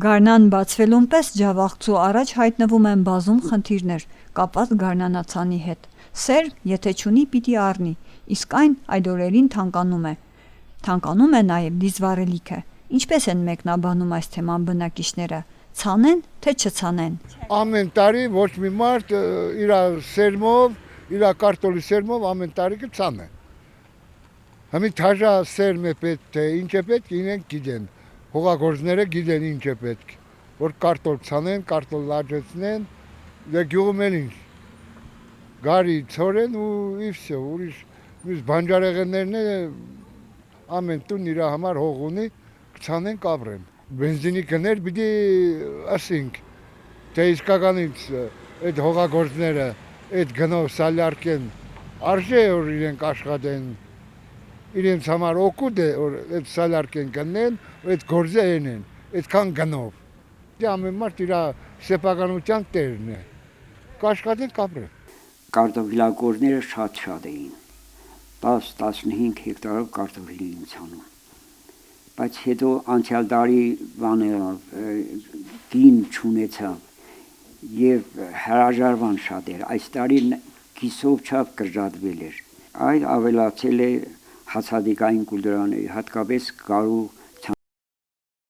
Գարնան բացվելուն պես ջավախցու առաջ հայտնվում են բազում խնդիրներ կապված գարնանացանի հետ։ Սերմ, եթե չունի, պիտի առնի, իսկ այն այդ օրերին թանկանում է։ Թանկանում է նաև դիզվառելիքը։ Ինչպես են մեկնաբանում այս թեման բնակիչները, ցանեն, թե չցանեն։ Ամեն տարի ոչ մի մարդ իր սերմով, իր կարտոլի սերմով ամեն տարի կցանե։ Համի թաժա սերմ է պետք, թե ինչ է պետք, իրենք գիտեն։ Հողագործները գիտեն ինչ է պետք, որ կարտոլ ցանեն, կարտոլ լաջեցնեն, դե գյուղում են ինչ։ Գարի ցորեն ու իվսե, ուրիշ մյուս բանջարեղեններն ամեն տուն իր համար հող ունի, կցանեն կապրեն։ Բենզինի գներ պիտի ասենք, թե իսկականից այդ հողագործները այդ գնով սալյարկեն, արժե որ իրենք աշխատեն, իրենց համար օգուտ է, որ այդ սալարկեն գնեն, այդ գործը ենեն, այդքան գնով։ Ամեն մարդ իր սեփականության տերն է, կաշխատեն կապրեն։ Կարտոֆիլագործները շատ էին, 10-15 հեկտարով կարտոֆիլ էին ցանում։ Բայց հետո անցյալ տարի գին չունեցավ եւ հրաժարվան շատ էր, այս տարի կիսով չափ կրճատվել էր։ Այդ ավելացել է հացադիկային կուլտուրաների, հատկապես գարու